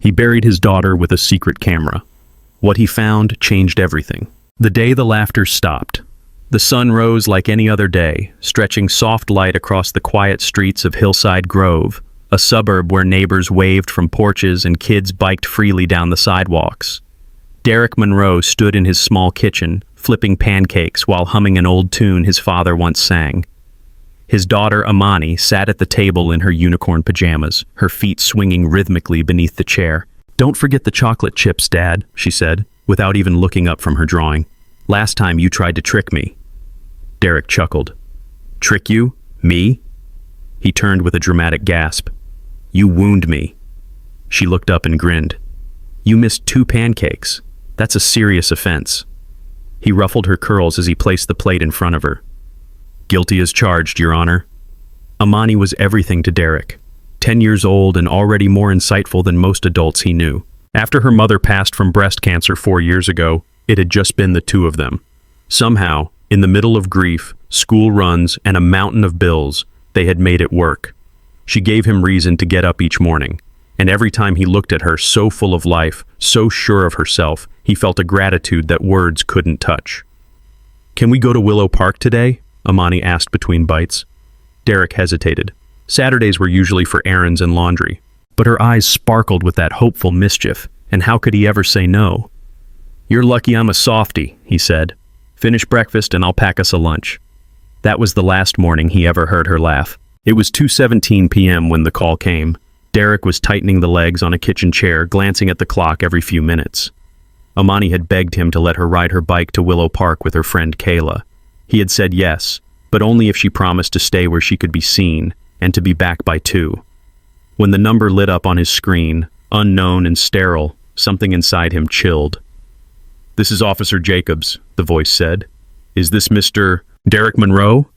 He buried his daughter with a secret camera. What he found changed everything. The day the laughter stopped. The sun rose like any other day, stretching soft light across the quiet streets of Hillside Grove, a suburb where neighbors waved from porches and kids biked freely down the sidewalks. Derek Monroe stood in his small kitchen, flipping pancakes while humming an old tune his father once sang. His daughter, Amani, sat at the table in her unicorn pajamas, her feet swinging rhythmically beneath the chair. "Don't forget the chocolate chips, Dad," she said, without even looking up from her drawing. "Last time you tried to trick me." Derek chuckled. "Trick you? Me?" He turned with a dramatic gasp. "You wound me." She looked up and grinned. "You missed 2 pancakes. That's a serious offense." He ruffled her curls as he placed the plate in front of her. "Guilty as charged, Your Honor." Amani was everything to Derek. 10 years old and already more insightful than most adults he knew. After her mother passed from breast cancer 4 years ago, it had just been the two of them. Somehow, in the middle of grief, school runs, and a mountain of bills, they had made it work. She gave him reason to get up each morning, and every time he looked at her so full of life, so sure of herself, he felt a gratitude that words couldn't touch. "Can we go to Willow Park today?" Amani asked between bites. Derek hesitated. Saturdays were usually for errands and laundry, but her eyes sparkled with that hopeful mischief, and how could he ever say no? "You're lucky I'm a softie," he said. "Finish breakfast and I'll pack us a lunch." That was the last morning he ever heard her laugh. It was 2:17 p.m. when the call came. Derek was tightening the legs on a kitchen chair, glancing at the clock every few minutes. Amani had begged him to let her ride her bike to Willow Park with her friend Kayla. He had said yes, but only if she promised to stay where she could be seen, and to be back by 2. When the number lit up on his screen, unknown and sterile, something inside him chilled. "This is Officer Jacobs," the voice said. "Is this Mr. Derek Monroe?"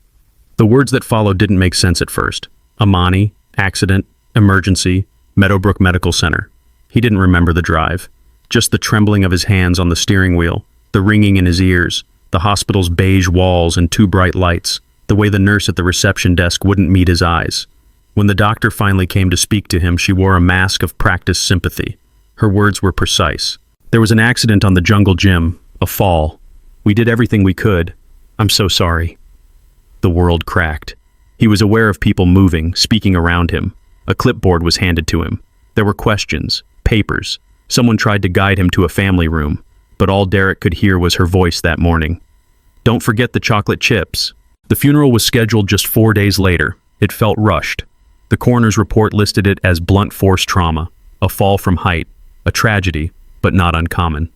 The words that followed didn't make sense at first. Amani, accident, emergency, Meadowbrook Medical Center. He didn't remember the drive. Just the trembling of his hands on the steering wheel, the ringing in his ears, the hospital's beige walls and 2 bright lights, the way the nurse at the reception desk wouldn't meet his eyes. When the doctor finally came to speak to him, she wore a mask of practiced sympathy. Her words were precise. "There was an accident on the jungle gym, a fall. We did everything we could. I'm so sorry." The world cracked. He was aware of people moving, speaking around him. A clipboard was handed to him. There were questions, papers. Someone tried to guide him to a family room, but all Derek could hear was her voice that morning. "Don't forget the chocolate chips." The funeral was scheduled just 4 days later. It felt rushed. The coroner's report listed it as blunt force trauma, a fall from height, a tragedy, but not uncommon.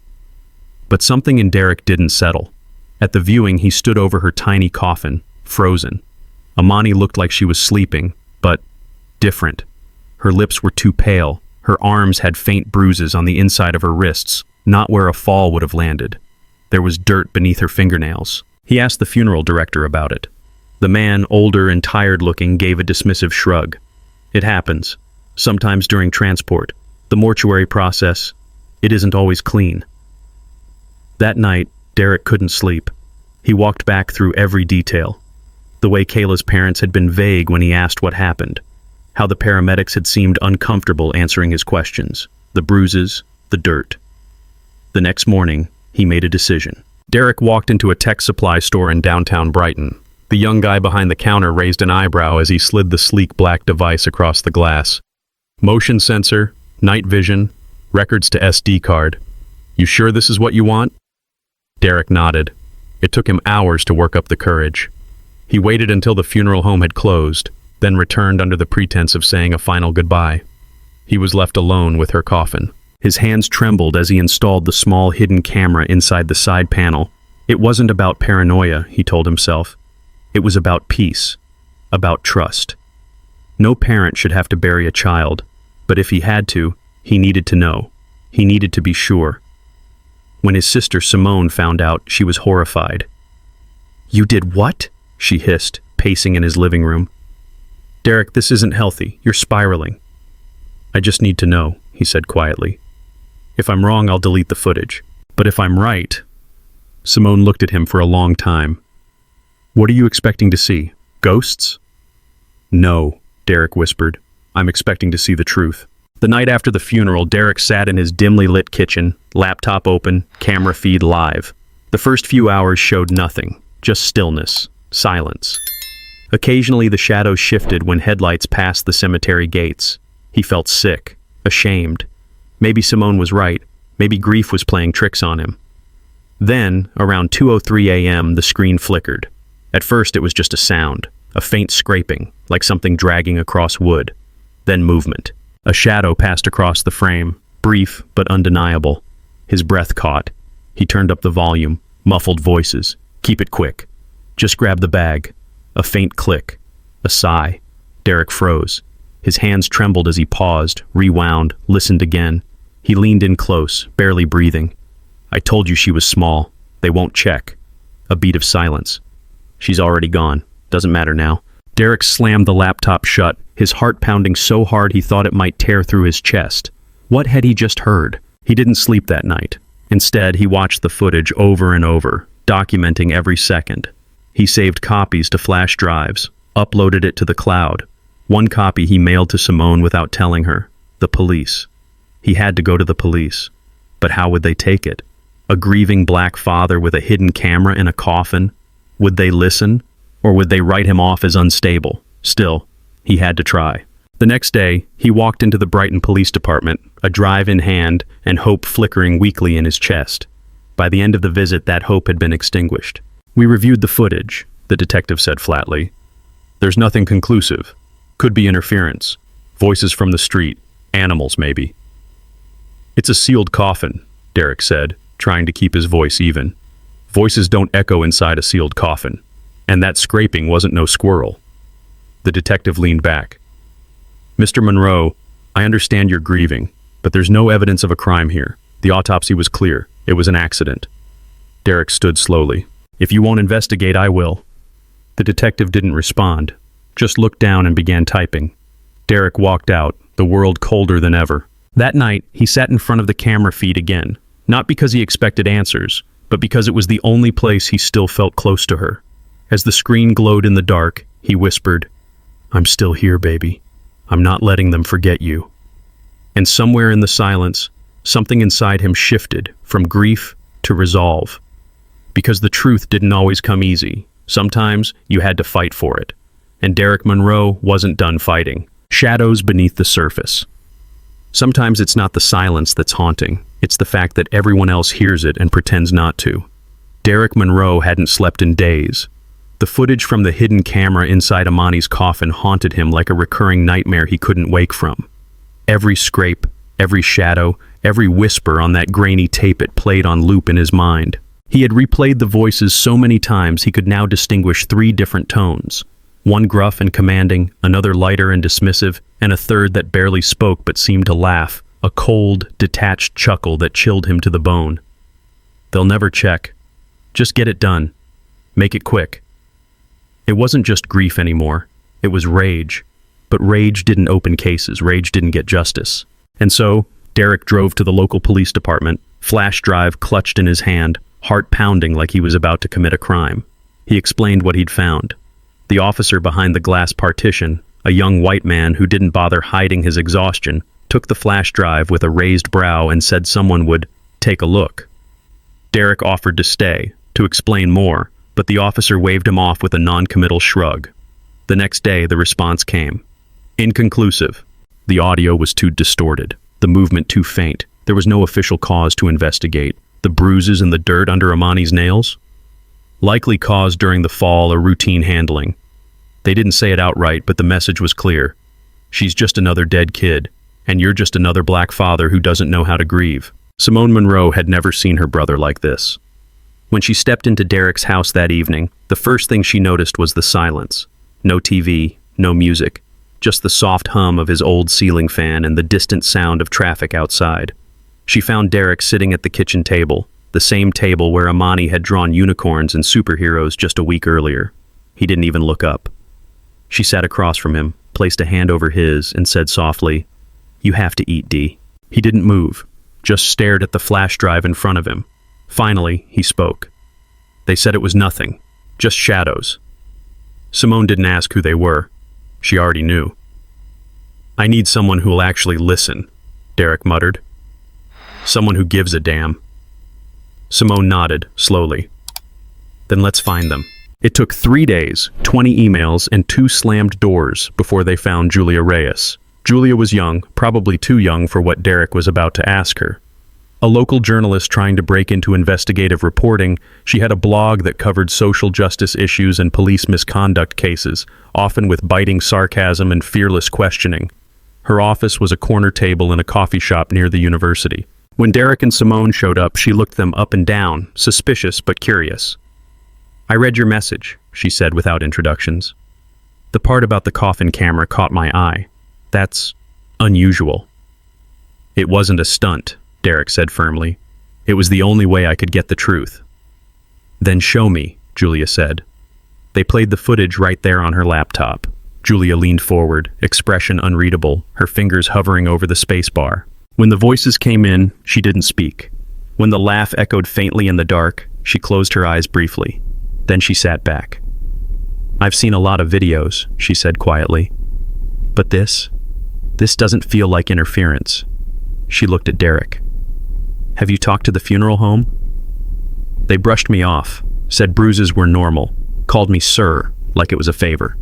But something in Derek didn't settle. At the viewing, he stood over her tiny coffin, frozen. Amani looked like she was sleeping, but different. Her lips were too pale. Her arms had faint bruises on the inside of her wrists, not where a fall would have landed. There was dirt beneath her fingernails. He asked the funeral director about it. The man, older and tired-looking, gave a dismissive shrug. "It happens. Sometimes during transport. The mortuary process. It isn't always clean." That night, Derek couldn't sleep. He walked back through every detail. The way Kayla's parents had been vague when he asked what happened. How the paramedics had seemed uncomfortable answering his questions. The bruises, the dirt. The next morning, he made a decision. Derek walked into a tech supply store in downtown Brighton. The young guy behind the counter raised an eyebrow as he slid the sleek black device across the glass. "Motion sensor, night vision, records to SD card. You sure this is what you want?" Derek nodded. It took him hours to work up the courage. He waited until the funeral home had closed, then returned under the pretense of saying a final goodbye. He was left alone with her coffin. His hands trembled as he installed the small hidden camera inside the side panel. It wasn't about paranoia, he told himself. It was about peace, about trust. No parent should have to bury a child, but if he had to, he needed to know. He needed to be sure. When his sister Simone found out, she was horrified. "You did what?" she hissed, pacing in his living room. "Derek, this isn't healthy. You're spiraling." "I just need to know," he said quietly. "If I'm wrong, I'll delete the footage. But if I'm right..." Simone looked at him for a long time. "What are you expecting to see? Ghosts?" "No," Derek whispered. "I'm expecting to see the truth." The night after the funeral, Derek sat in his dimly lit kitchen, laptop open, camera feed live. The first few hours showed nothing, just stillness, silence. Occasionally the shadows shifted when headlights passed the cemetery gates. He felt sick, ashamed. Maybe Simone was right. Maybe grief was playing tricks on him. Then, around 2:03 a.m., the screen flickered. At first it was just a sound, a faint scraping, like something dragging across wood. Then movement. A shadow passed across the frame, brief but undeniable. His breath caught. He turned up the volume, muffled voices. "Keep it quick. Just grab the bag." A faint click. A sigh. Derek froze. His hands trembled as he paused, rewound, listened again. He leaned in close, barely breathing. "I told you she was small. They won't check." A beat of silence. "She's already gone. Doesn't matter now." Derek slammed the laptop shut, his heart pounding so hard he thought it might tear through his chest. What had he just heard? He didn't sleep that night. Instead, he watched the footage over and over, documenting every second. He saved copies to flash drives, uploaded it to the cloud. One copy he mailed to Simone without telling her. The police. He had to go to the police. But how would they take it? A grieving black father with a hidden camera in a coffin? Would they listen? Or would they write him off as unstable? Still, he had to try. The next day, he walked into the Brighton Police Department, a drive in hand and hope flickering weakly in his chest. By the end of the visit, that hope had been extinguished. "We reviewed the footage," the detective said flatly. "There's nothing conclusive. Could be interference. Voices from the street. Animals, maybe." "It's a sealed coffin," Derek said, trying to keep his voice even. "Voices don't echo inside a sealed coffin. And that scraping wasn't no squirrel." The detective leaned back. "Mr. Monroe, I understand you're grieving, but there's no evidence of a crime here. The autopsy was clear. It was an accident." Derek stood slowly. "If you won't investigate, I will." The detective didn't respond, just looked down and began typing. Derek walked out, the world colder than ever. That night, he sat in front of the camera feed again, not because he expected answers, but because it was the only place he still felt close to her. As the screen glowed in the dark, he whispered, "I'm still here, baby. I'm not letting them forget you." And somewhere in the silence, something inside him shifted from grief to resolve. Because the truth didn't always come easy. Sometimes you had to fight for it. And Derek Monroe wasn't done fighting. Shadows beneath the surface. Sometimes it's not the silence that's haunting. It's the fact that everyone else hears it and pretends not to. Derek Monroe hadn't slept in days. The footage from the hidden camera inside Amani's coffin haunted him like a recurring nightmare he couldn't wake from. Every scrape, every shadow, every whisper on that grainy tape it played on loop in his mind. He had replayed the voices so many times he could now distinguish 3 different tones. One gruff and commanding, another lighter and dismissive, and a third that barely spoke but seemed to laugh, a cold, detached chuckle that chilled him to the bone. They'll never check. Just get it done. Make it quick. It wasn't just grief anymore. It was rage. But rage didn't open cases. Rage didn't get justice. And so, Derek drove to the local police department, flash drive clutched in his hand, heart pounding like he was about to commit a crime. He explained what he'd found. The officer behind the glass partition, a young white man who didn't bother hiding his exhaustion, took the flash drive with a raised brow and said someone would take a look. Derek offered to stay, to explain more, but the officer waved him off with a non-committal shrug. The next day, the response came. Inconclusive. The audio was too distorted, the movement too faint. There was no official cause to investigate. The bruises and the dirt under Amani's nails? Likely caused during the fall or routine handling. They didn't say it outright, but the message was clear. She's just another dead kid, and you're just another black father who doesn't know how to grieve. Simone Monroe had never seen her brother like this. When she stepped into Derek's house that evening, the first thing she noticed was the silence. No TV, no music, just the soft hum of his old ceiling fan and the distant sound of traffic outside. She found Derek sitting at the kitchen table, the same table where Amani had drawn unicorns and superheroes just a week earlier. He didn't even look up. She sat across from him, placed a hand over his, and said softly, "You have to eat, Dee." He didn't move, just stared at the flash drive in front of him. Finally, he spoke. They said it was nothing, just shadows. Simone didn't ask who they were. She already knew. "I need someone who will actually listen," Derek muttered. Someone who gives a damn. Simone nodded, slowly. Then let's find them. It took 3 days, 20 emails, and 2 slammed doors before they found Julia Reyes. Julia was young, probably too young for what Derek was about to ask her. A local journalist trying to break into investigative reporting, she had a blog that covered social justice issues and police misconduct cases, often with biting sarcasm and fearless questioning. Her office was a corner table in a coffee shop near the university. When Derek and Simone showed up, she looked them up and down, suspicious but curious. "I read your message," she said without introductions. "The part about the coffin camera caught my eye. That's unusual." "It wasn't a stunt," Derek said firmly. "It was the only way I could get the truth." "Then show me," Julia said. They played the footage right there on her laptop. Julia leaned forward, expression unreadable, her fingers hovering over the space bar. When the voices came in, she didn't speak. When the laugh echoed faintly in the dark, she closed her eyes briefly. Then she sat back. "I've seen a lot of videos," she said quietly. "But this doesn't feel like interference." She looked at Derek. "Have you talked to the funeral home?" "They brushed me off, said bruises were normal, called me sir, like it was a favor."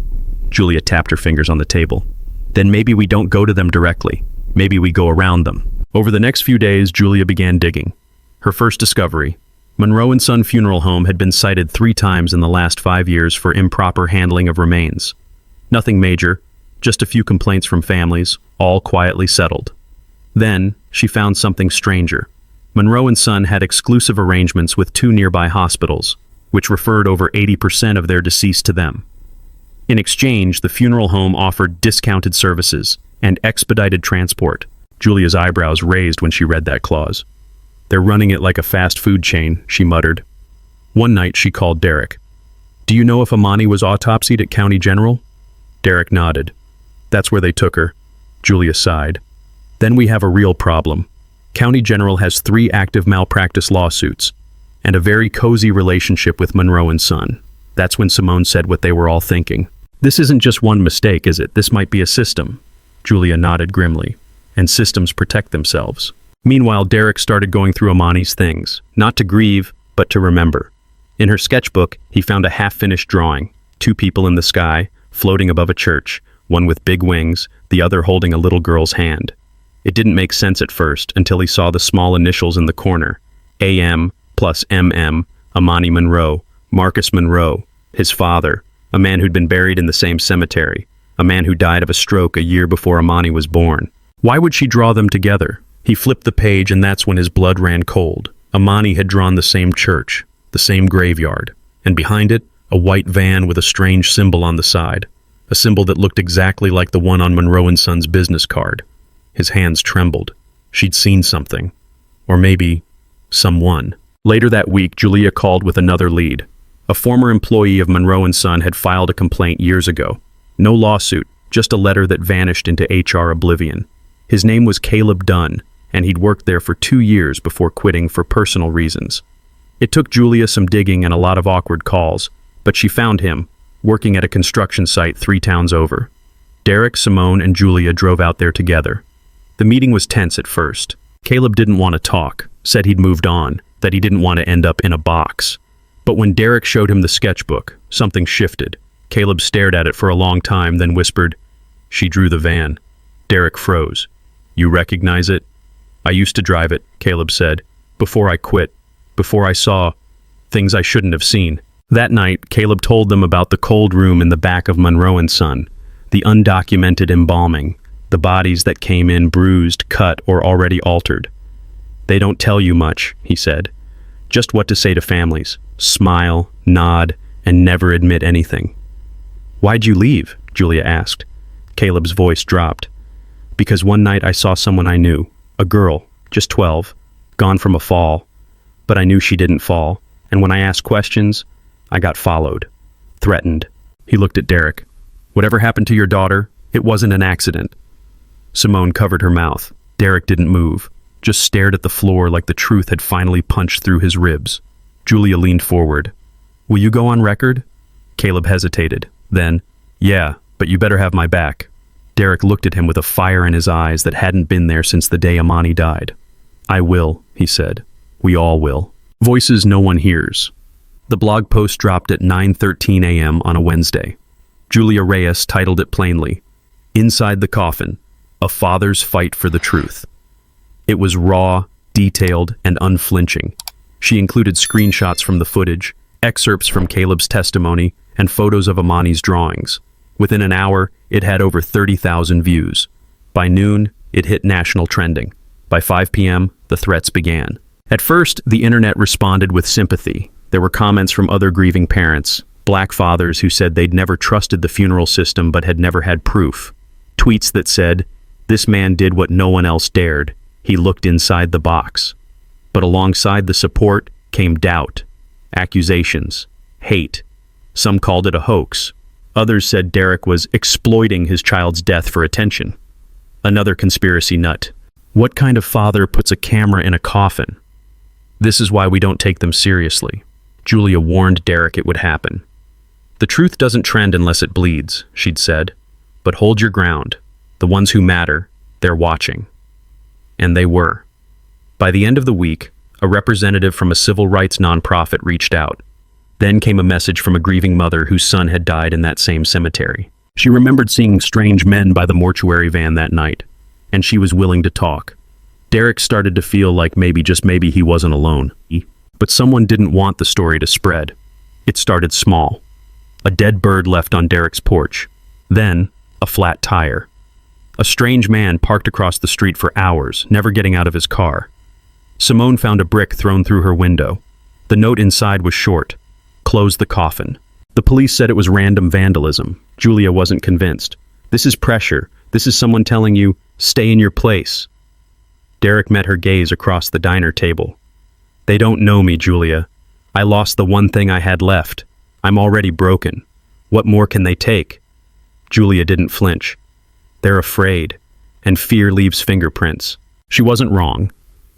Julia tapped her fingers on the table. "Then maybe we don't go to them directly. Maybe we go around them." Over the next few days, Julia began digging. Her first discovery: Monroe & Son Funeral Home had been cited 3 times in the last 5 years for improper handling of remains. Nothing major, just a few complaints from families, all quietly settled. Then, she found something stranger. Monroe & Son had exclusive arrangements with 2 nearby hospitals, which referred over 80% of their deceased to them. In exchange, the funeral home offered discounted services and expedited transport. Julia's eyebrows raised when she read that clause. "They're running it like a fast food chain," she muttered. One night she called Derek. "Do you know if Amani was autopsied at County General?" Derek nodded. "That's where they took her." Julia sighed. "Then we have a real problem. County General has 3 active malpractice lawsuits and a very cozy relationship with Monroe & Son. That's when Simone said what they were all thinking. "This isn't just one mistake, is it? This might be a system." Julia nodded grimly. "And systems protect themselves." Meanwhile, Derek started going through Amani's things, not to grieve, but to remember. In her sketchbook, he found a half-finished drawing: 2 people in the sky, floating above a church, one with big wings, the other holding a little girl's hand. It didn't make sense at first until he saw the small initials in the corner: AM plus MM, Amani Monroe, Marcus Monroe, his father, a man who'd been buried in the same cemetery, a man who died of a stroke a year before Amani was born. Why would she draw them together? He flipped the page, and that's when his blood ran cold. Amani had drawn the same church, the same graveyard, and behind it, a white van with a strange symbol on the side, a symbol that looked exactly like the one on Monroe & Son's business card. His hands trembled. She'd seen something. Or maybe someone. Later that week, Julia called with another lead. A former employee of Monroe & Son had filed a complaint years ago. No lawsuit, just a letter that vanished into HR oblivion. His name was Caleb Dunn, and he'd worked there for 2 years before quitting for personal reasons. It took Julia some digging and a lot of awkward calls, but she found him, working at a construction site 3 towns over. Derek, Simone, and Julia drove out there together. The meeting was tense at first. Caleb didn't want to talk, said he'd moved on, that he didn't want to end up in a box. But when Derek showed him the sketchbook, something shifted. Caleb stared at it for a long time, then whispered, "She drew the van." Derek froze. "You recognize it?" "I used to drive it," Caleb said, "before I quit, before I saw things I shouldn't have seen." That night, Caleb told them about the cold room in the back of Monroe & Son, the undocumented embalming, the bodies that came in bruised, cut, or already altered. "They don't tell you much," he said. "Just what to say to families. Smile, nod, and never admit anything." "Why'd you leave?" Julia asked. Caleb's voice dropped. "Because one night I saw someone I knew, a girl, just 12, gone from a fall. But I knew she didn't fall, and when I asked questions, I got followed, threatened." He looked at Derek. "Whatever happened to your daughter, it wasn't an accident." Simone covered her mouth. Derek didn't move, just stared at the floor like the truth had finally punched through his ribs. Julia leaned forward. "Will you go on record?" Caleb hesitated. Then, "Yeah, but you better have my back." Derek looked at him with a fire in his eyes that hadn't been there since the day Amani died. "I will," he said. "We all will." Voices no one hears. The blog post dropped at 9:13 a.m. on a Wednesday. Julia Reyes titled it plainly, "Inside the Coffin, A Father's Fight for the Truth." It was raw, detailed, and unflinching. She included screenshots from the footage, excerpts from Caleb's testimony, and photos of Amani's drawings. Within an hour, it had over 30,000 views. By noon, it hit national trending. By 5 p.m., the threats began. At first, the internet responded with sympathy. There were comments from other grieving parents, Black fathers who said they'd never trusted the funeral system but had never had proof. Tweets that said, "This man did what no one else dared. He looked inside the box." But alongside the support came doubt, accusations, hate. Some called it a hoax. Others said Derek was exploiting his child's death for attention. Another conspiracy nut. What kind of father puts a camera in a coffin? This is why we don't take them seriously. Julia warned Derek it would happen. "The truth doesn't trend unless it bleeds," she'd said. "But hold your ground. The ones who matter, they're watching." And they were. By the end of the week, a representative from a civil rights nonprofit reached out. Then came a message from a grieving mother whose son had died in that same cemetery. She remembered seeing strange men by the mortuary van that night, and she was willing to talk. Derek started to feel like maybe, just maybe, he wasn't alone. But someone didn't want the story to spread. It started small. A dead bird left on Derek's porch. Then, a flat tire. A strange man parked across the street for hours, never getting out of his car. Simone found a brick thrown through her window. The note inside was short. "Close the coffin." The police said it was random vandalism. Julia wasn't convinced. "This is pressure. This is someone telling you, stay in your place." Derek met her gaze across the diner table. "They don't know me, Julia. I lost the one thing I had left. I'm already broken. What more can they take?" Julia didn't flinch. "They're afraid, and fear leaves fingerprints." She wasn't wrong.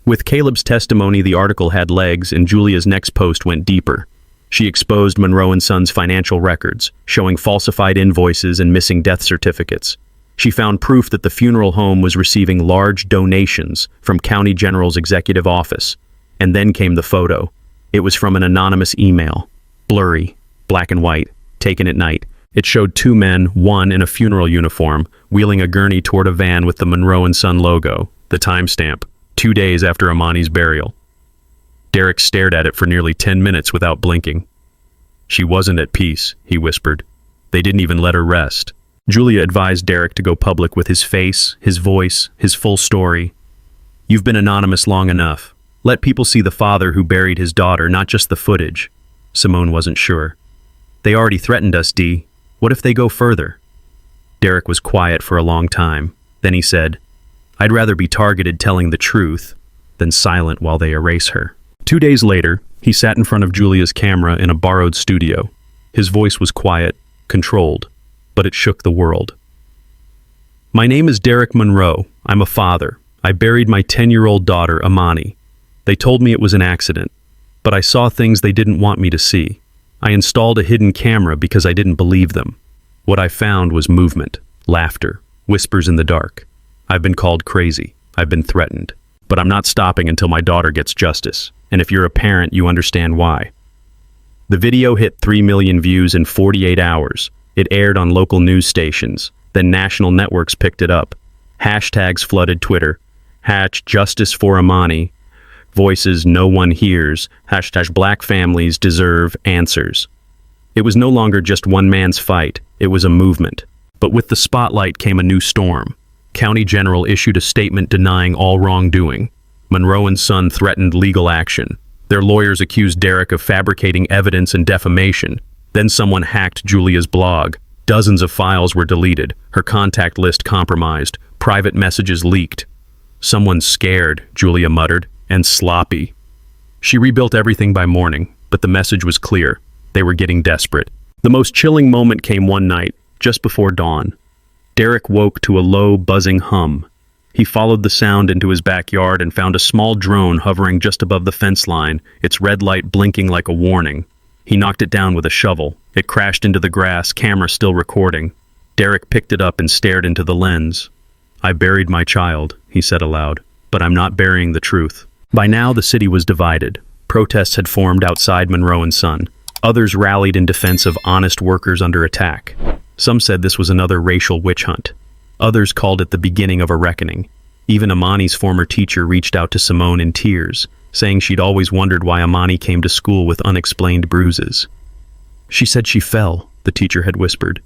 With Caleb's testimony, the article had legs, and Julia's next post went deeper. She exposed Monroe & Sons' financial records, showing falsified invoices and missing death certificates. She found proof that the funeral home was receiving large donations from County General's executive office. And then came the photo. It was from an anonymous email. Blurry, black and white, taken at night. It showed two men, one in a funeral uniform, wheeling a gurney toward a van with the Monroe & Son logo, the timestamp, 2 days after Amani's burial. Derek stared at it for nearly 10 minutes without blinking. "She wasn't at peace," he whispered. "They didn't even let her rest." Julia advised Derek to go public with his face, his voice, his full story. "You've been anonymous long enough. Let people see the father who buried his daughter, not just the footage." Simone wasn't sure. "They already threatened us, Dee. What if they go further?" Derek was quiet for a long time. Then he said, "I'd rather be targeted telling the truth than silent while they erase her." 2 days later, he sat in front of Julia's camera in a borrowed studio. His voice was quiet, controlled, but it shook the world. "My name is Derek Monroe. I'm a father. I buried my 10-year-old daughter, Amani. They told me it was an accident, but I saw things they didn't want me to see. I installed a hidden camera because I didn't believe them. What I found was movement, laughter, whispers in the dark. I've been called crazy. I've been threatened. But I'm not stopping until my daughter gets justice. And if you're a parent, you understand why." The video hit 3 million views in 48 hours. It aired on local news stations. Then national networks picked it up. Hashtags flooded Twitter. #Justice for Amani. Voices no one hears. #Black families deserve answers. It was no longer just one man's fight. It was a movement. But with the spotlight came a new storm. County General issued a statement denying all wrongdoing. Monroe & Son threatened legal action. Their lawyers accused Derek of fabricating evidence and defamation. Then someone hacked Julia's blog. Dozens of files were deleted, her contact list compromised, private messages leaked. "Someone's scared," Julia muttered, "and sloppy." She rebuilt everything by morning, but the message was clear. They were getting desperate. The most chilling moment came one night, just before dawn. Derek woke to a low, buzzing hum. He followed the sound into his backyard and found a small drone hovering just above the fence line, its red light blinking like a warning. He knocked it down with a shovel. It crashed into the grass, camera still recording. Derek picked it up and stared into the lens. "I buried my child," he said aloud, "but I'm not burying the truth." By now, the city was divided. Protests had formed outside Monroe and Son. Others rallied in defense of honest workers under attack. Some said this was another racial witch hunt. Others called it the beginning of a reckoning. Even Amani's former teacher reached out to Simone in tears, saying she'd always wondered why Amani came to school with unexplained bruises. "She said she fell," the teacher had whispered,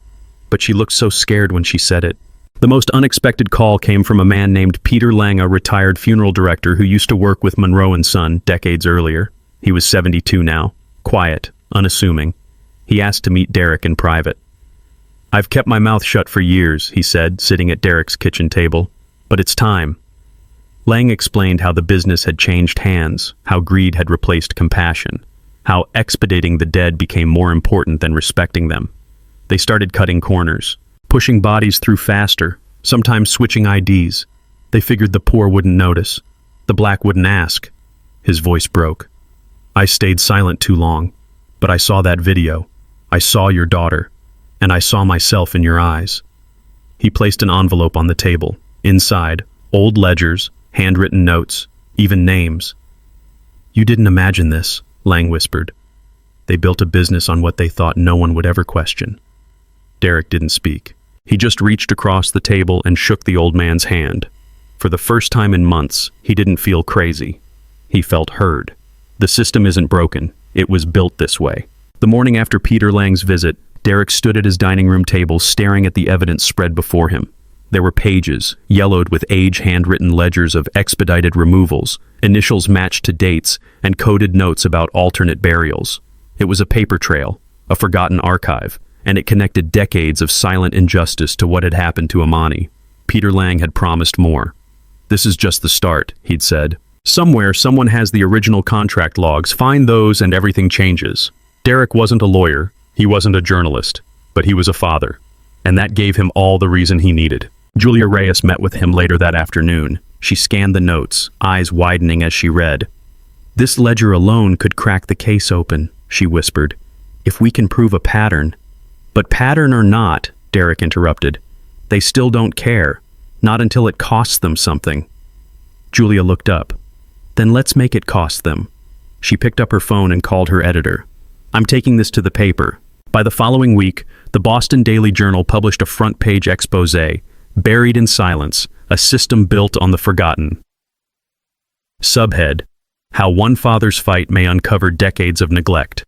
"but she looked so scared when she said it." The most unexpected call came from a man named Peter Lang, a retired funeral director who used to work with Monroe and Son decades earlier. He was 72 now, quiet, unassuming. He asked to meet Derek in private. "I've kept my mouth shut for years," he said, sitting at Derek's kitchen table, "but it's time." Lang explained how the business had changed hands, how greed had replaced compassion, how expediting the dead became more important than respecting them. They started cutting corners, pushing bodies through faster, sometimes switching IDs. They figured the poor wouldn't notice. The black wouldn't ask. His voice broke. "I stayed silent too long, but I saw that video. I saw your daughter, and I saw myself in your eyes." He placed an envelope on the table. Inside, old ledgers, handwritten notes, even names. "You didn't imagine this," Lang whispered. "They built a business on what they thought no one would ever question." Derek didn't speak. He just reached across the table and shook the old man's hand. For the first time in months, he didn't feel crazy. He felt heard. The system isn't broken. It was built this way. The morning after Peter Lang's visit, Derek stood at his dining room table staring at the evidence spread before him. There were pages, yellowed with age handwritten ledgers of expedited removals, initials matched to dates, and coded notes about alternate burials. It was a paper trail, a forgotten archive, and it connected decades of silent injustice to what had happened to Amani. Peter Lang had promised more. "This is just the start," he'd said. "Somewhere, someone has the original contract logs. Find those and everything changes." Derek wasn't a lawyer, he wasn't a journalist, but he was a father, and that gave him all the reason he needed. Julia Reyes met with him later that afternoon. She scanned the notes, eyes widening as she read. "This ledger alone could crack the case open," she whispered, "if we can prove a pattern." "But pattern or not," Derek interrupted, "they still don't care, not until it costs them something." Julia looked up. "Then let's make it cost them." She picked up her phone and called her editor. "I'm taking this to the paper." By the following week, the Boston Daily Journal published a front-page exposé, "Buried in Silence, a System Built on the Forgotten." Subhead: How One Father's Fight May Uncover Decades of Neglect.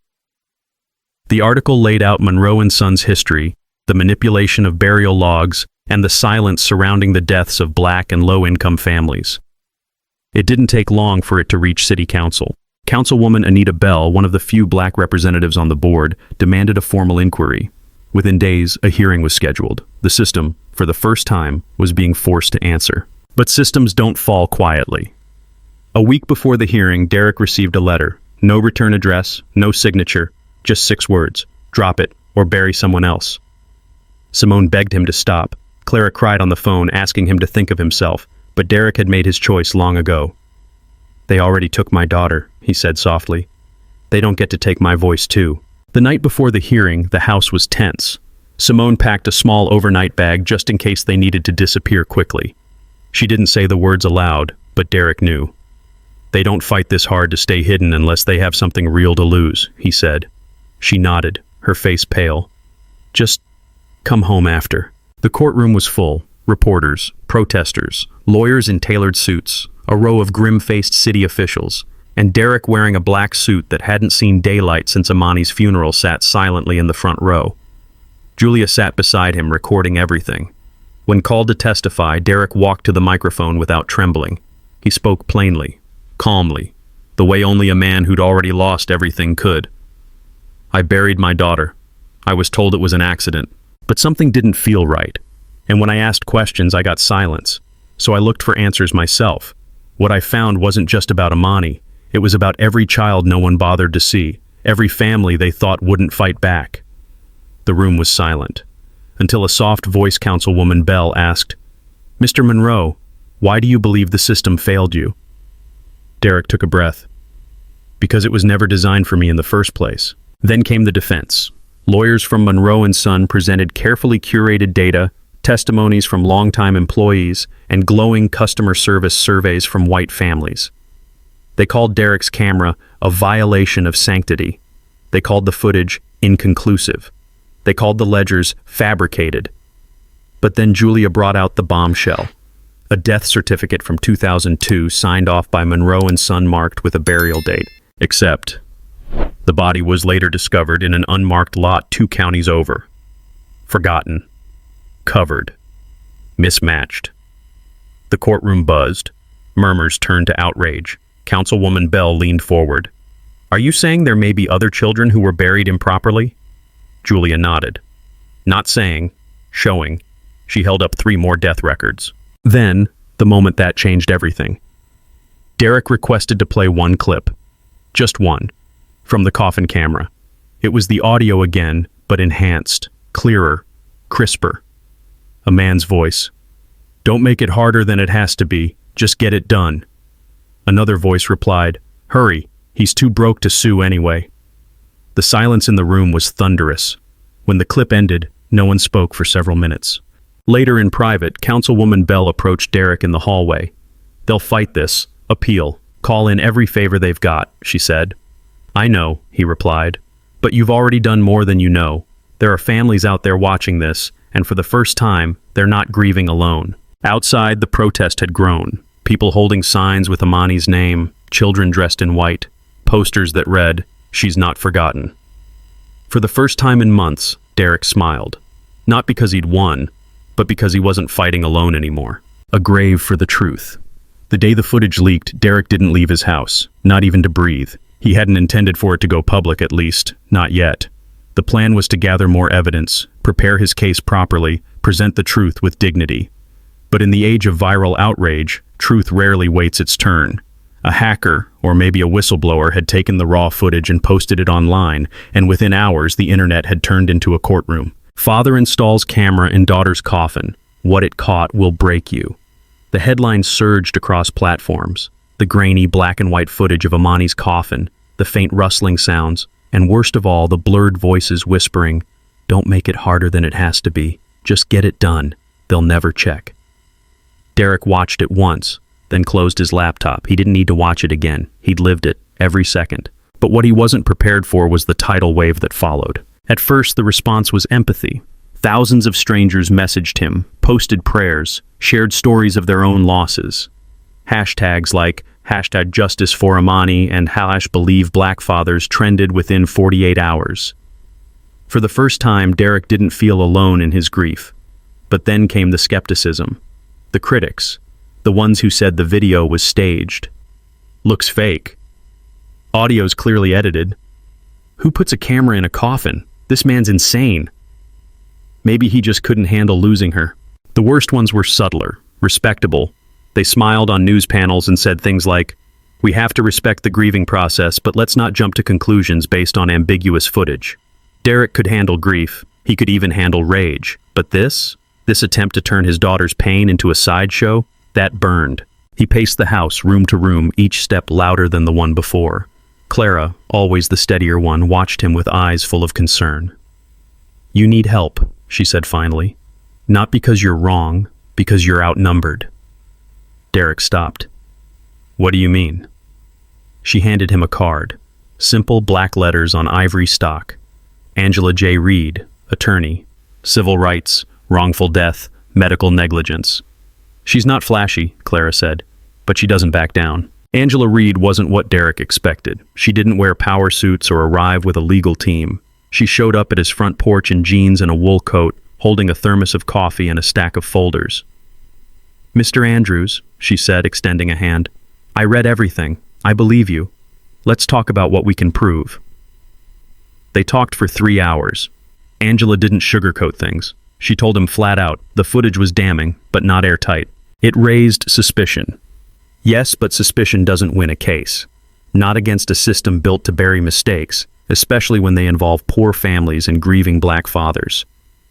The article laid out Monroe and Son's history, the manipulation of burial logs, and the silence surrounding the deaths of black and low-income families. It didn't take long for it to reach City Council. Councilwoman Anita Bell, one of the few black representatives on the board, demanded a formal inquiry. Within days, a hearing was scheduled. The system, for the first time, was being forced to answer. But systems don't fall quietly. A week before the hearing, Derek received a letter. No return address, no signature, just 6 words: "Drop it, or bury someone else." Simone begged him to stop. Clara cried on the phone, asking him to think of himself, but Derek had made his choice long ago. "They already took my daughter," he said softly. "They don't get to take my voice too." The night before the hearing, the house was tense. Simone packed a small overnight bag just in case they needed to disappear quickly. She didn't say the words aloud, but Derek knew. "They don't fight this hard to stay hidden unless they have something real to lose," he said. She nodded, her face pale. "Just come home after." The courtroom was full. Reporters, protesters, lawyers in tailored suits, a row of grim-faced city officials, and Derek, wearing a black suit that hadn't seen daylight since Amani's funeral, sat silently in the front row. Julia sat beside him, recording everything. When called to testify, Derek walked to the microphone without trembling. He spoke plainly, calmly, the way only a man who'd already lost everything could. "I buried my daughter. I was told it was an accident, but something didn't feel right. And when I asked questions, I got silence. So I looked for answers myself. What I found wasn't just about Amani. It was about every child no one bothered to see, every family they thought wouldn't fight back." The room was silent, until a soft-voiced Councilwoman Bell asked, "Mr. Monroe, why do you believe the system failed you?" Derek took a breath. "Because it was never designed for me in the first place." Then came the defense. Lawyers from Monroe and Son presented carefully curated data, testimonies from longtime employees, and glowing customer service surveys from white families. They called Derek's camera a violation of sanctity. They called the footage inconclusive. They called the ledgers fabricated. But then Julia brought out the bombshell. A death certificate from 2002 signed off by Monroe and Son marked with a burial date. Except, the body was later discovered in an unmarked lot 2 counties over. Forgotten. Covered. Mismatched. The courtroom buzzed. Murmurs turned to outrage. Councilwoman Bell leaned forward. "Are you saying there may be other children who were buried improperly?" Julia nodded. Not saying, showing. She held up 3 more death records. Then, the moment that changed everything. Derek requested to play one clip. Just one. From the coffin camera. It was the audio again, but enhanced, clearer, crisper. A man's voice. "Don't make it harder than it has to be. Just get it done." Another voice replied, "Hurry, he's too broke to sue anyway." The silence in the room was thunderous. When the clip ended, no one spoke for several minutes. Later in private, Councilwoman Bell approached Derek in the hallway. "They'll fight this, appeal, call in every favor they've got," she said. "I know," he replied, "but you've already done more than you know. There are families out there watching this, and for the first time, they're not grieving alone." Outside, the protest had grown. People holding signs with Amani's name, children dressed in white, posters that read, "She's not forgotten." For the first time in months, Derek smiled. Not because he'd won, but because he wasn't fighting alone anymore. A grave for the truth. The day the footage leaked, Derek didn't leave his house, not even to breathe. He hadn't intended for it to go public, at least, not yet. The plan was to gather more evidence, prepare his case properly, present the truth with dignity. But in the age of viral outrage, truth rarely waits its turn. A hacker, or maybe a whistleblower, had taken the raw footage and posted it online, and within hours the internet had turned into a courtroom. Father installs camera in daughter's coffin. What it caught will break you. The headlines surged across platforms. The grainy black and white footage of Amani's coffin, the faint rustling sounds, and worst of all, the blurred voices whispering, "Don't make it harder than it has to be. Just get it done. They'll never check." Derek watched it once, then closed his laptop. He didn't need to watch it again. He'd lived it, every second. But what he wasn't prepared for was the tidal wave that followed. At first, the response was empathy. Thousands of strangers messaged him, posted prayers, shared stories of their own losses. Hashtags like #JusticeForAmani and #BelieveBlackFathers trended within 48 hours. For the first time, Derek didn't feel alone in his grief. But then came the skepticism. The critics. The ones who said the video was staged. Looks fake. Audio's clearly edited. Who puts a camera in a coffin? This man's insane. Maybe he just couldn't handle losing her. The worst ones were subtler, respectable. They smiled on news panels and said things like, "We have to respect the grieving process, but let's not jump to conclusions based on ambiguous footage." Derek could handle grief. He could even handle rage. But this attempt to turn his daughter's pain into a sideshow, that burned. He paced the house, room to room, each step louder than the one before. Clara, always the steadier one, watched him with eyes full of concern. "You need help," she said finally. "Not because you're wrong, because you're outnumbered." Derek stopped. "What do you mean?" She handed him a card. Simple black letters on ivory stock. Angela J. Reed, attorney. Civil rights, wrongful death, medical negligence. "She's not flashy," Clara said, "but she doesn't back down." Angela Reed wasn't what Derek expected. She didn't wear power suits or arrive with a legal team. She showed up at his front porch in jeans and a wool coat, holding a thermos of coffee and a stack of folders. "Mr. Andrews," she said, extending a hand, "I read everything. I believe you. Let's talk about what we can prove." They talked for 3 hours. Angela didn't sugarcoat things. She told him flat out, the footage was damning, but not airtight. It raised suspicion. Yes, but suspicion doesn't win a case. Not against a system built to bury mistakes, especially when they involve poor families and grieving black fathers.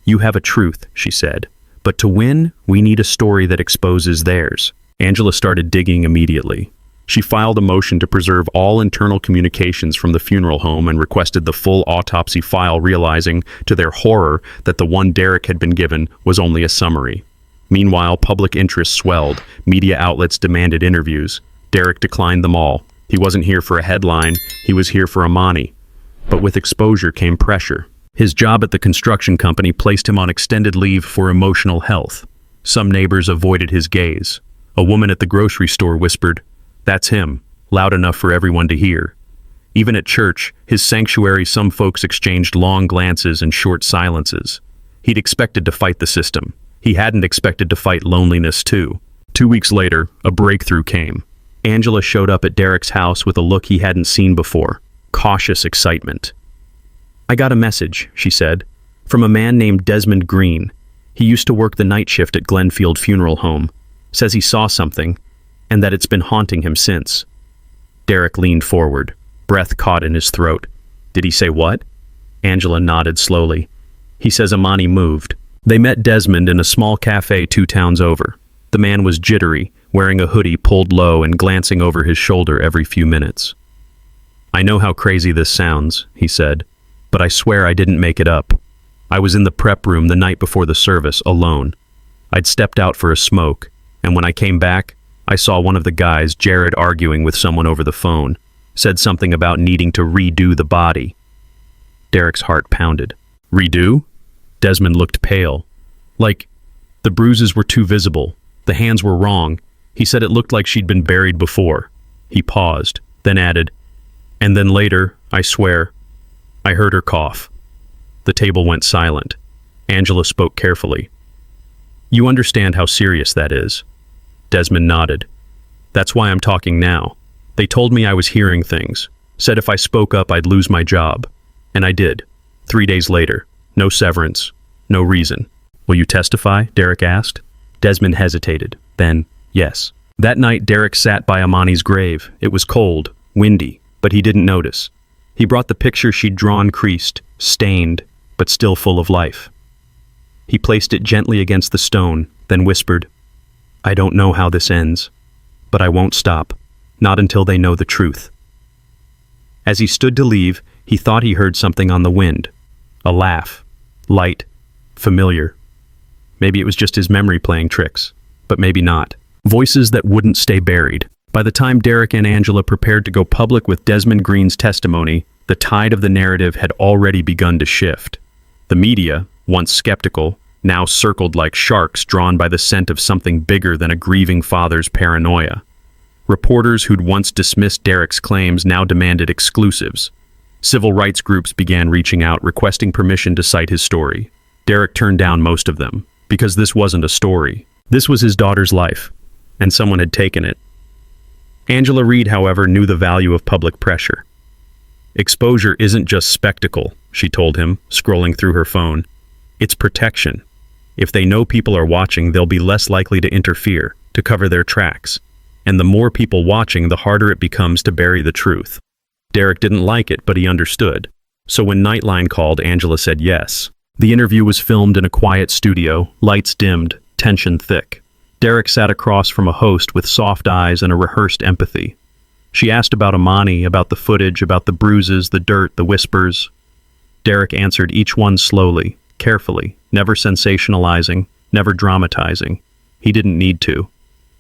"You have a truth," she said. "But to win, we need a story that exposes theirs." Angela started digging immediately. She filed a motion to preserve all internal communications from the funeral home and requested the full autopsy file, realizing, to their horror, that the one Derek had been given was only a summary. Meanwhile, public interest swelled. Media outlets demanded interviews. Derek declined them all. He wasn't here for a headline, he was here for Amani. But with exposure came pressure. His job at the construction company placed him on extended leave for emotional health. Some neighbors avoided his gaze. A woman at the grocery store whispered, "That's him," loud enough for everyone to hear. Even at church, his sanctuary, some folks exchanged long glances and short silences. He'd expected to fight the system. He hadn't expected to fight loneliness too. 2 weeks later, a breakthrough came. Angela showed up at Derek's house with a look he hadn't seen before, cautious excitement. "I got a message," she said, "from a man named Desmond Green. He used to work the night shift at Glenfield Funeral Home. Says he saw something, and that it's been haunting him since." Derek leaned forward, breath caught in his throat. "Did he say what?" Angela nodded slowly. "He says Amani moved." They met Desmond in a small cafe 2 towns over. The man was jittery, wearing a hoodie pulled low and glancing over his shoulder every few minutes. "I know how crazy this sounds," he said, "but I swear I didn't make it up. I was in the prep room the night before the service, alone. I'd stepped out for a smoke, and when I came back, I saw one of the guys, Jared, arguing with someone over the phone. Said something about needing to redo the body." Derek's heart pounded. "Redo?" Desmond looked pale. "Like, the bruises were too visible. The hands were wrong. He said it looked like she'd been buried before." He paused, then added, "And then later, I swear, I heard her cough." The table went silent. Angela spoke carefully. "You understand how serious that is?" Desmond nodded. "That's why I'm talking now. They told me I was hearing things. Said if I spoke up, I'd lose my job. And I did. 3 days later. No severance. No reason." "Will you testify?" Derek asked. Desmond hesitated. Then, yes. That night, Derek sat by Amani's grave. It was cold, windy, but he didn't notice. He brought the picture she'd drawn, creased, stained, but still full of life. He placed it gently against the stone, then whispered, "I don't know how this ends, but I won't stop, not until they know the truth." As he stood to leave, he thought he heard something on the wind. A laugh. Light. Familiar. Maybe it was just his memory playing tricks, but maybe not. Voices that wouldn't stay buried. By the time Derek and Angela prepared to go public with Desmond Green's testimony, the tide of the narrative had already begun to shift. The media, once skeptical, now circled like sharks drawn by the scent of something bigger than a grieving father's paranoia. Reporters who'd once dismissed Derek's claims now demanded exclusives. Civil rights groups began reaching out, requesting permission to cite his story. Derek turned down most of them, because this wasn't a story. This was his daughter's life, and someone had taken it. Angela Reed, however, knew the value of public pressure. "Exposure isn't just spectacle," she told him, scrolling through her phone. "It's protection. If they know people are watching, they'll be less likely to interfere, to cover their tracks. And the more people watching, the harder it becomes to bury the truth." Derek didn't like it, but he understood. So when Nightline called, Angela said yes. The interview was filmed in a quiet studio, lights dimmed, tension thick. Derek sat across from a host with soft eyes and a rehearsed empathy. She asked about Amani, about the footage, about the bruises, the dirt, the whispers. Derek answered each one slowly, carefully, never sensationalizing, never dramatizing. He didn't need to.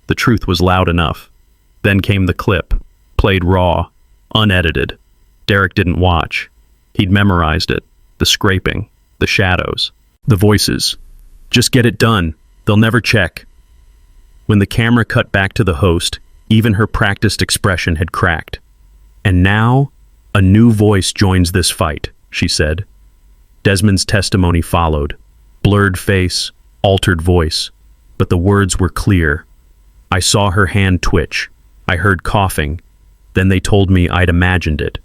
The truth was loud enough. Then came the clip, played raw, unedited. Derek didn't watch. He'd memorized it, the scraping, the shadows, the voices. "Just get it done. They'll never check." When the camera cut back to the host, even her practiced expression had cracked. "And now, a new voice joins this fight," she said. Desmond's testimony followed. Blurred face, altered voice. But the words were clear. "I saw her hand twitch. I heard coughing. Then they told me I'd imagined it."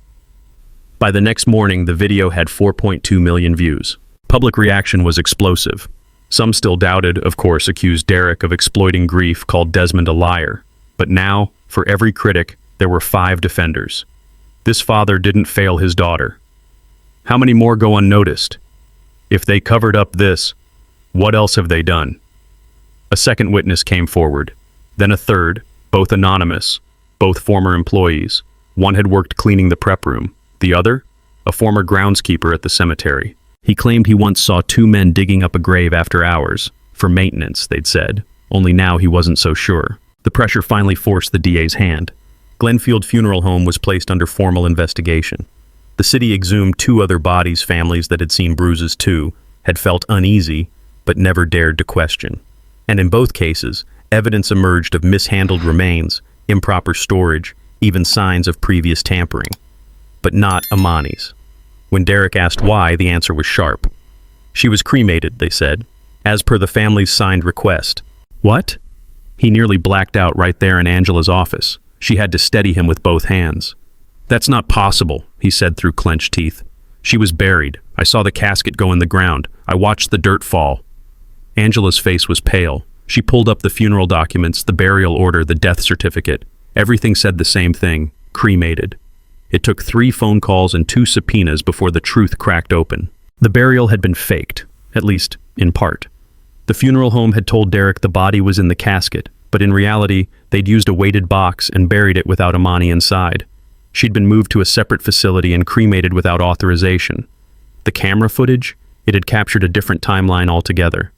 By the next morning, the video had 4.2 million views. Public reaction was explosive. Some still doubted, of course, accused Derek of exploiting grief, called Desmond a liar. But now, for every critic, there were 5 defenders. This father didn't fail his daughter. How many more go unnoticed? If they covered up this, what else have they done? A second witness came forward, then a third, both anonymous, both former employees. One had worked cleaning the prep room. The other, a former groundskeeper at the cemetery. He claimed he once saw two men digging up a grave after hours. For maintenance, they'd said. Only now he wasn't so sure. The pressure finally forced the DA's hand. Glenfield Funeral Home was placed under formal investigation. The city exhumed two other bodies. Families that had seen bruises too had felt uneasy, but never dared to question. And in both cases, evidence emerged of mishandled remains, improper storage, even signs of previous tampering. But not Amani's. When Derek asked why, the answer was sharp. She was cremated, they said, as per the family's signed request. What? He nearly blacked out right there in Angela's office. She had to steady him with both hands. That's not possible, he said through clenched teeth. She was buried. I saw the casket go in the ground. I watched the dirt fall. Angela's face was pale. She pulled up the funeral documents, the burial order, the death certificate. Everything said the same thing, cremated. It took 3 phone calls and 2 subpoenas before the truth cracked open. The burial had been faked, at least in part. The funeral home had told Derek the body was in the casket, but in reality, they'd used a weighted box and buried it without Amani inside. She'd been moved to a separate facility and cremated without authorization. The camera footage? It had captured a different timeline altogether.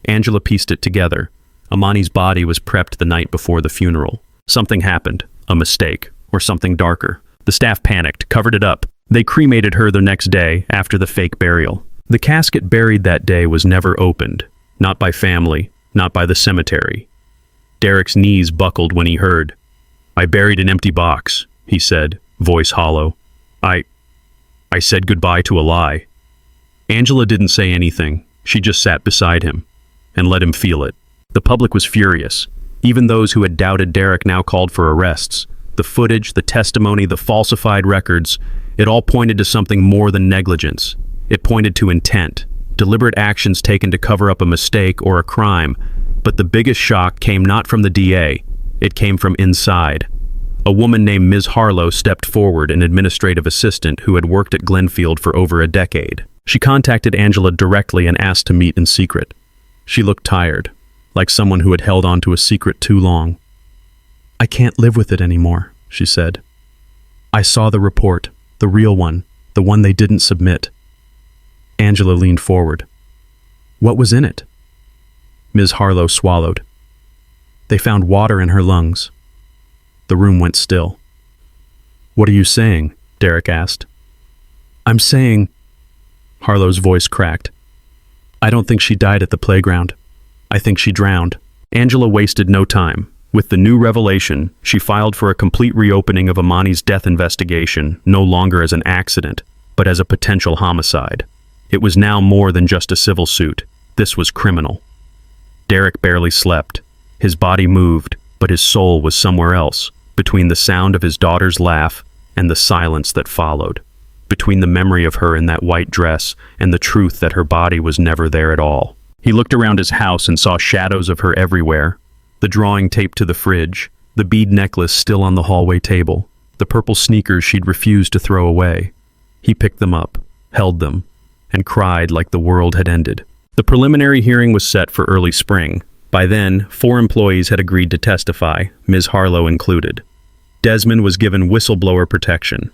Angela pieced it together. Amani's body was prepped the night before the funeral. Something happened, a mistake, or something darker. The staff panicked, covered it up. They cremated her the next day after the fake burial. The casket buried that day was never opened. Not by family, not by the cemetery. Derek's knees buckled when he heard. I buried an empty box, he said, voice hollow. I said goodbye to a lie. Angela didn't say anything. She just sat beside him and let him feel it. The public was furious. Even those who had doubted Derek now called for arrests. The footage, the testimony, the falsified records, it all pointed to something more than negligence. It pointed to intent, deliberate actions taken to cover up a mistake or a crime. But the biggest shock came not from the DA. It came from inside. A woman named Ms. Harlow stepped forward, an administrative assistant who had worked at Glenfield for over a decade. She contacted Angela directly and asked to meet in secret. She looked tired, like someone who had held on to a secret too long. I can't live with it anymore, she said. I saw the report, the real one, the one they didn't submit. Angela leaned forward. What was in it? Ms. Harlow swallowed. They found water in her lungs. The room went still. What are you saying? Derek asked. I'm saying... Harlow's voice cracked. I don't think she died at the playground. I think she drowned. Angela wasted no time. With the new revelation, she filed for a complete reopening of Amani's death investigation, no longer as an accident, but as a potential homicide. It was now more than just a civil suit. This was criminal. Derek barely slept. His body moved, but his soul was somewhere else, between the sound of his daughter's laugh and the silence that followed, between the memory of her in that white dress and the truth that her body was never there at all. He looked around his house and saw shadows of her everywhere. The drawing taped to the fridge, the bead necklace still on the hallway table, the purple sneakers she'd refused to throw away. He picked them up, held them, and cried like the world had ended. The preliminary hearing was set for early spring. By then, 4 employees had agreed to testify, Ms. Harlow included. Desmond was given whistleblower protection.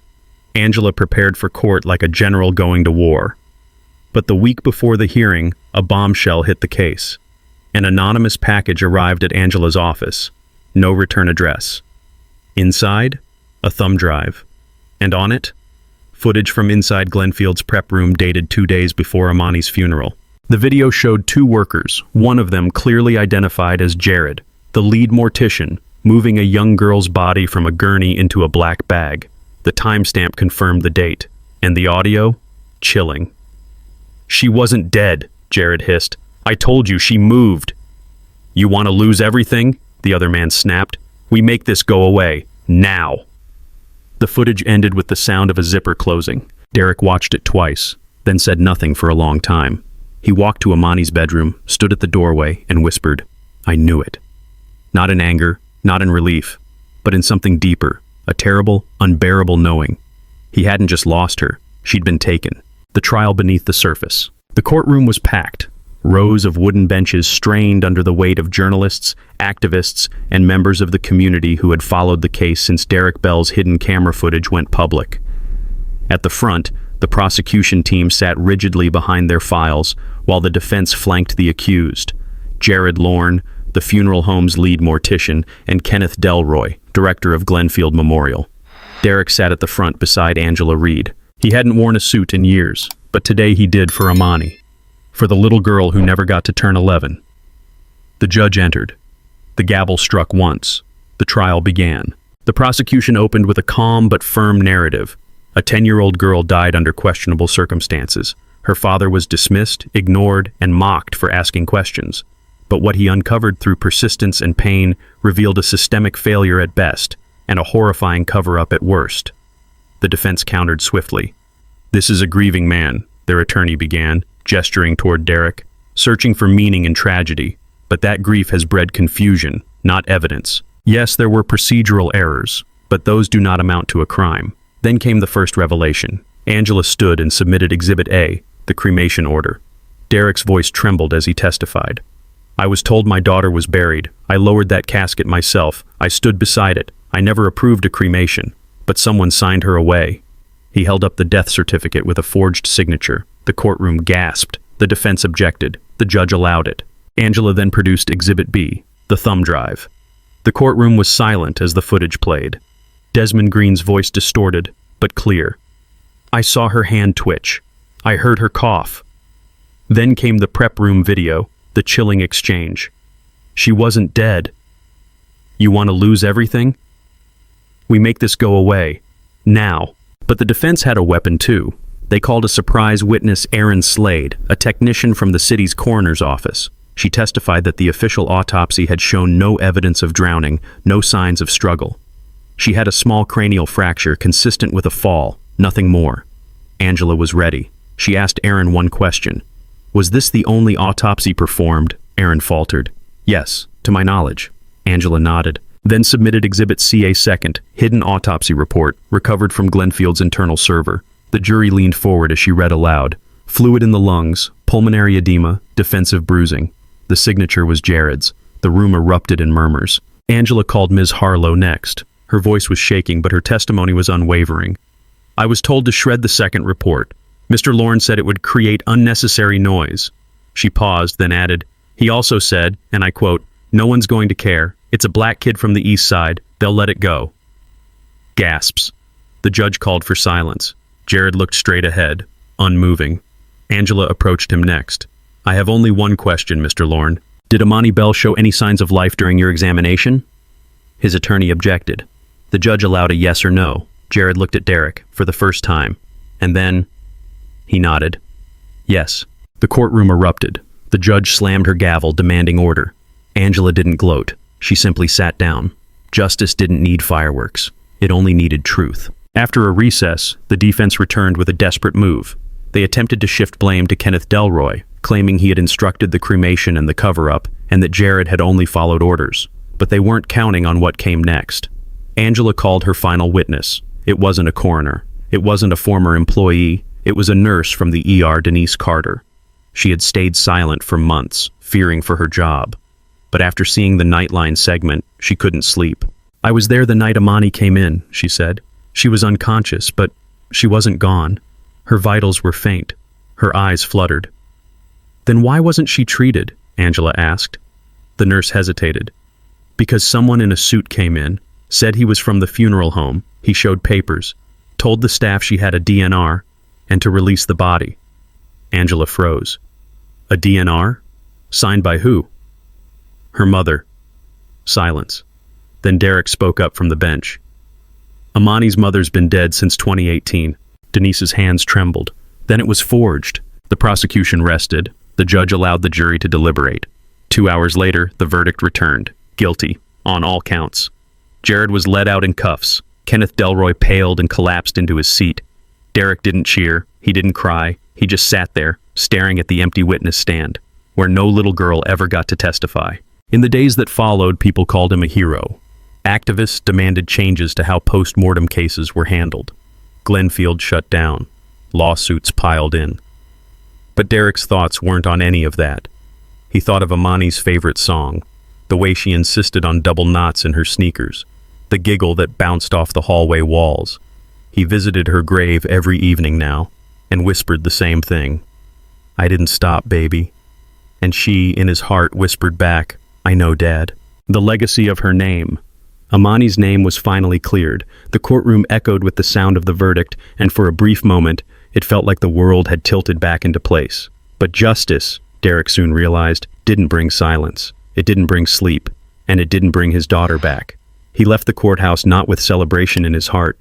Angela prepared for court like a general going to war. But the week before the hearing, a bombshell hit the case. An anonymous package arrived at Angela's office. No return address. Inside, a thumb drive. And on it, footage from inside Glenfield's prep room dated 2 days before Amani's funeral. The video showed 2 workers, one of them clearly identified as Jared, the lead mortician, moving a young girl's body from a gurney into a black bag. The timestamp confirmed the date, and the audio? Chilling. She wasn't dead, Jared hissed. I told you, she moved. You want to lose everything? The other man snapped. We make this go away. Now. The footage ended with the sound of a zipper closing. Derek watched it twice, then said nothing for a long time. He walked to Amani's bedroom, stood at the doorway, and whispered, I knew it. Not in anger, not in relief, but in something deeper, a terrible, unbearable knowing. He hadn't just lost her, she'd been taken. The trial beneath the surface. The courtroom was packed. Rows of wooden benches strained under the weight of journalists, activists, and members of the community who had followed the case since Derek Bell's hidden camera footage went public. At the front, the prosecution team sat rigidly behind their files while the defense flanked the accused. Jared Lorne, the funeral home's lead mortician, and Kenneth Delroy, director of Glenfield Memorial. Derek sat at the front beside Angela Reed. He hadn't worn a suit in years, but today he did for Amani, for the little girl who never got to turn 11. The judge entered. The gavel struck once. The trial began. The prosecution opened with a calm but firm narrative. A 10-year-old girl died under questionable circumstances. Her father was dismissed, ignored, and mocked for asking questions. But what he uncovered through persistence and pain revealed a systemic failure at best, and a horrifying cover-up at worst. The defense countered swiftly. "This is a grieving man," their attorney began, gesturing toward Derek, "searching for meaning in tragedy. But that grief has bred confusion, not evidence. Yes, there were procedural errors, but those do not amount to a crime." Then came the first revelation. Angela stood and submitted Exhibit A, the cremation order. Derek's voice trembled as he testified. "I was told my daughter was buried. I lowered that casket myself. I stood beside it. I never approved a cremation, but someone signed her away." He held up the death certificate with a forged signature. The courtroom gasped. The defense objected. The judge allowed it. Angela then produced Exhibit B, the thumb drive. The courtroom was silent as the footage played. Desmond Green's voice distorted, but clear. "I saw her hand twitch. I heard her cough." Then came the prep room video, the chilling exchange. "She wasn't dead. You want to lose everything? We make this go away. Now." But the defense had a weapon too. They called a surprise witness, Erin Slade, a technician from the city's coroner's office. She testified that the official autopsy had shown no evidence of drowning, no signs of struggle. She had a small cranial fracture consistent with a fall, nothing more. Angela was ready. She asked Erin one question. "Was this the only autopsy performed?" Erin faltered. "Yes, to my knowledge." Angela nodded, then submitted Exhibit C, a second, hidden autopsy report, recovered from Glenfield's internal server. The jury leaned forward as she read aloud. "Fluid in the lungs, pulmonary edema, defensive bruising." The signature was Jared's. The room erupted in murmurs. Angela called Ms. Harlow next. Her voice was shaking, but her testimony was unwavering. "I was told to shred the second report. Mr. Lorne said it would create unnecessary noise." She paused, then added, "He also said, and I quote, 'No one's going to care. It's a black kid from the east side. They'll let it go.'" Gasps. The judge called for silence. Jared looked straight ahead, unmoving. Angela approached him next. "I have only one question, Mr. Lorne. Did Amani Bell show any signs of life during your examination?" His attorney objected. The judge allowed a yes or no. Jared looked at Derek for the first time, and then he nodded. "Yes." The courtroom erupted. The judge slammed her gavel, demanding order. Angela didn't gloat. She simply sat down. Justice didn't need fireworks. It only needed truth. After a recess, the defense returned with a desperate move. They attempted to shift blame to Kenneth Delroy, claiming he had instructed the cremation and the cover-up, and that Jared had only followed orders. But they weren't counting on what came next. Angela called her final witness. It wasn't a coroner. It wasn't a former employee. It was a nurse from the ER, Denise Carter. She had stayed silent for months, fearing for her job. But after seeing the Nightline segment, she couldn't sleep. "I was there the night Amani came in," she said. "She was unconscious, but she wasn't gone. Her vitals were faint. Her eyes fluttered." "Then why wasn't she treated?" Angela asked. The nurse hesitated. "Because someone in a suit came in, said he was from the funeral home. He showed papers, told the staff she had a DNR, and to release the body." Angela froze. "A DNR? Signed by who?" "Her mother." Silence. Then Derek spoke up from the bench. "Amani's mother's been dead since 2018. Denise's hands trembled. "Then it was forged." The prosecution rested. The judge allowed the jury to deliberate. 2 hours later, the verdict returned. Guilty, on all counts. Jared was led out in cuffs. Kenneth Delroy paled and collapsed into his seat. Derek didn't cheer. He didn't cry. He just sat there, staring at the empty witness stand, where no little girl ever got to testify. In the days that followed, people called him a hero. Activists demanded changes to how post-mortem cases were handled. Glenfield shut down. Lawsuits piled in. But Derek's thoughts weren't on any of that. He thought of Amani's favorite song, the way she insisted on double knots in her sneakers, the giggle that bounced off the hallway walls. He visited her grave every evening now, and whispered the same thing. "I didn't stop, baby." And she, in his heart, whispered back, "I know, Dad." The legacy of her name. Amani's name was finally cleared. The courtroom echoed with the sound of the verdict, and for a brief moment, it felt like the world had tilted back into place. But justice, Derek soon realized, didn't bring silence. It didn't bring sleep, and it didn't bring his daughter back. He left the courthouse not with celebration in his heart,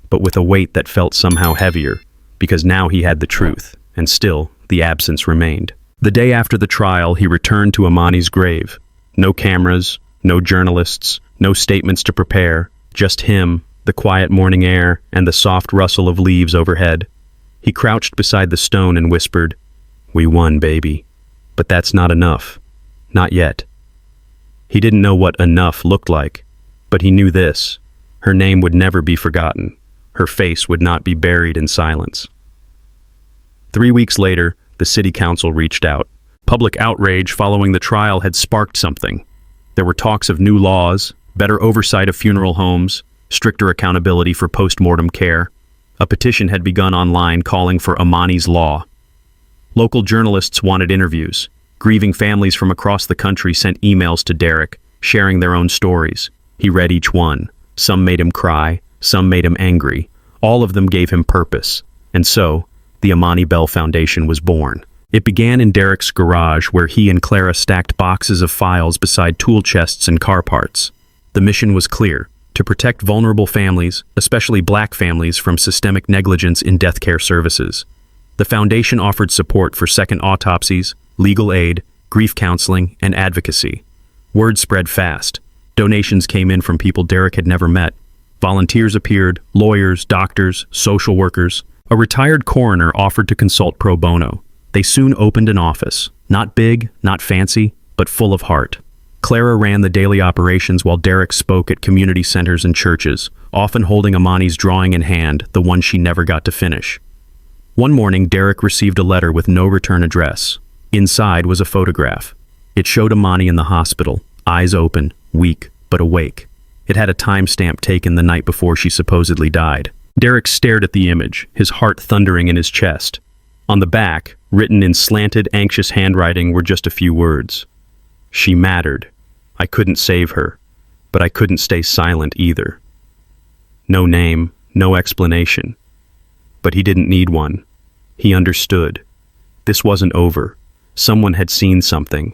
but with a weight that felt somehow heavier, because now he had the truth, and still, the absence remained. The day after the trial, he returned to Amani's grave. No cameras, no journalists, no statements to prepare, just him, the quiet morning air, and the soft rustle of leaves overhead. He crouched beside the stone and whispered, "We won, baby. But that's not enough. Not yet." He didn't know what enough looked like, but he knew this. Her name would never be forgotten. Her face would not be buried in silence. 3 weeks later, the city council reached out. Public outrage following the trial had sparked something. There were talks of new laws, better oversight of funeral homes, stricter accountability for post-mortem care. A petition had begun online calling for Amani's law. Local journalists wanted interviews. Grieving families from across the country sent emails to Derek, sharing their own stories. He read each one. Some made him cry, some made him angry. All of them gave him purpose. And so, the Amani Bell Foundation was born. It began in Derek's garage, where he and Clara stacked boxes of files beside tool chests and car parts. The mission was clear: to protect vulnerable families, especially Black families, from systemic negligence in death care services. The foundation offered support for second autopsies, legal aid, grief counseling, and advocacy. Word spread fast. Donations came in from people Derek had never met. Volunteers appeared, lawyers, doctors, social workers. A retired coroner offered to consult pro bono. They soon opened an office. Not big, not fancy, but full of heart. Clara ran the daily operations while Derek spoke at community centers and churches, often holding Amani's drawing in hand, the one she never got to finish. One morning, Derek received a letter with no return address. Inside was a photograph. It showed Amani in the hospital, eyes open, weak, but awake. It had a timestamp taken the night before she supposedly died. Derek stared at the image, his heart thundering in his chest. On the back, written in slanted, anxious handwriting, were just a few words. "She mattered. I couldn't save her, but I couldn't stay silent either." No name, no explanation. But he didn't need one. He understood. This wasn't over. Someone had seen something.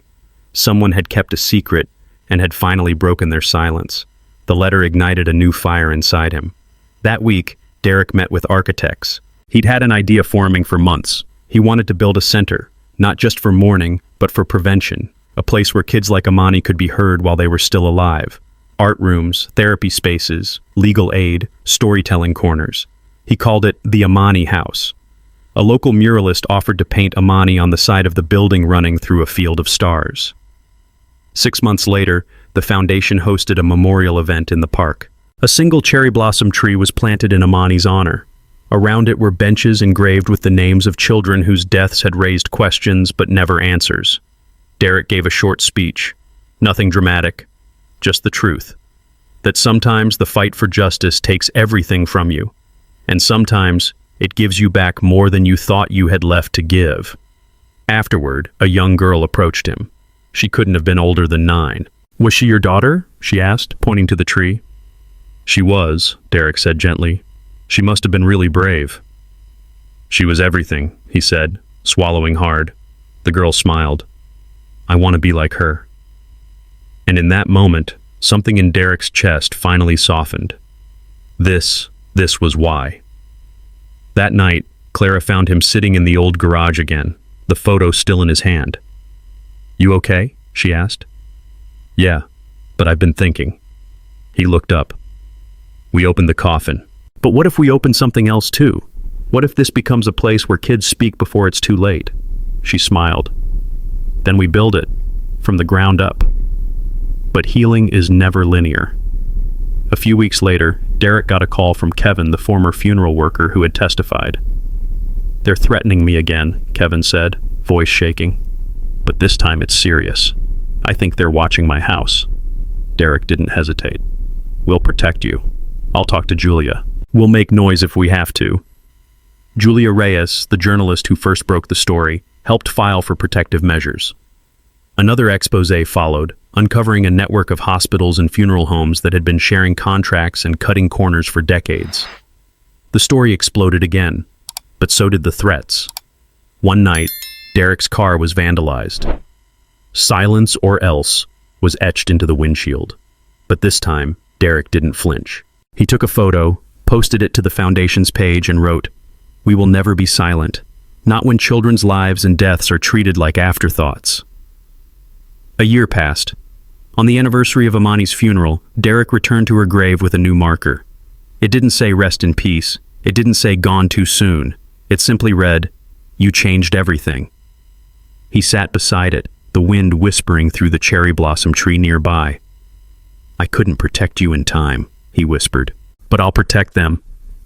Someone had kept a secret and had finally broken their silence. The letter ignited a new fire inside him. That week, Derek met with architects. He'd had an idea forming for months. He wanted to build a center, not just for mourning, but for prevention. A place where kids like Amani could be heard while they were still alive. Art rooms, therapy spaces, legal aid, storytelling corners. He called it the Amani House. A local muralist offered to paint Amani on the side of the building running through a field of stars. 6 months later, the foundation hosted a memorial event in the park. A single cherry blossom tree was planted in Amani's honor. Around it were benches engraved with the names of children whose deaths had raised questions but never answers. Derek gave a short speech. Nothing dramatic, just the truth. That sometimes the fight for justice takes everything from you, and sometimes it gives you back more than you thought you had left to give. Afterward, a young girl approached him. She couldn't have been older than 9. "Was she your daughter?" she asked, pointing to the tree. "She was," Derek said gently. "She must have been really brave." "She was everything," he said, swallowing hard. The girl smiled. "I want to be like her." And in that moment, something in Derek's chest finally softened. This was why. That night, Clara found him sitting in the old garage again, the photo still in his hand. "You okay?" she asked. "Yeah, but I've been thinking." He looked up. "We opened the coffin. But what if we open something else too? What if this becomes a place where kids speak before it's too late?" She smiled. "Then we build it, from the ground up." But healing is never linear. A few weeks later, Derek got a call from Kevin, the former funeral worker who had testified. "They're threatening me again," Kevin said, voice shaking. "But But this time it's serious. I think they're watching my house." Derek didn't hesitate. "We'll protect you. I'll talk to Julia. We'll make noise if we have to." Julia Reyes, the journalist who first broke the story, helped file for protective measures. Another expose followed, uncovering a network of hospitals and funeral homes that had been sharing contracts and cutting corners for decades. The story exploded again, but so did the threats. One night, Derek's car was vandalized. "Silence or else" was etched into the windshield. But this time, Derek didn't flinch. He took a photo, posted it to the foundation's page, and wrote, "We will never be silent, not when children's lives and deaths are treated like afterthoughts." A year passed. On the anniversary of Amani's funeral, Derek returned to her grave with a new marker. It didn't say "rest in peace." It didn't say "gone too soon." It simply read, "You changed everything." He sat beside it, the wind whispering through the cherry blossom tree nearby. "I couldn't protect you in time," he whispered, "but I'll protect them.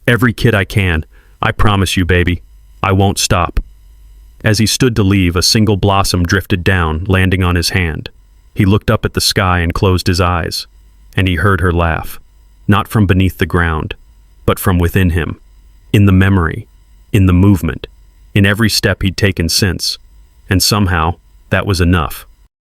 Every kid I can. I promise you, baby. I won't stop." As he stood to leave, a single blossom drifted down, landing on his hand. He looked up at the sky and closed his eyes, and he heard her laugh, not from beneath the ground, but from within him, in the memory, in the movement, in every step he'd taken since. And somehow, that was enough.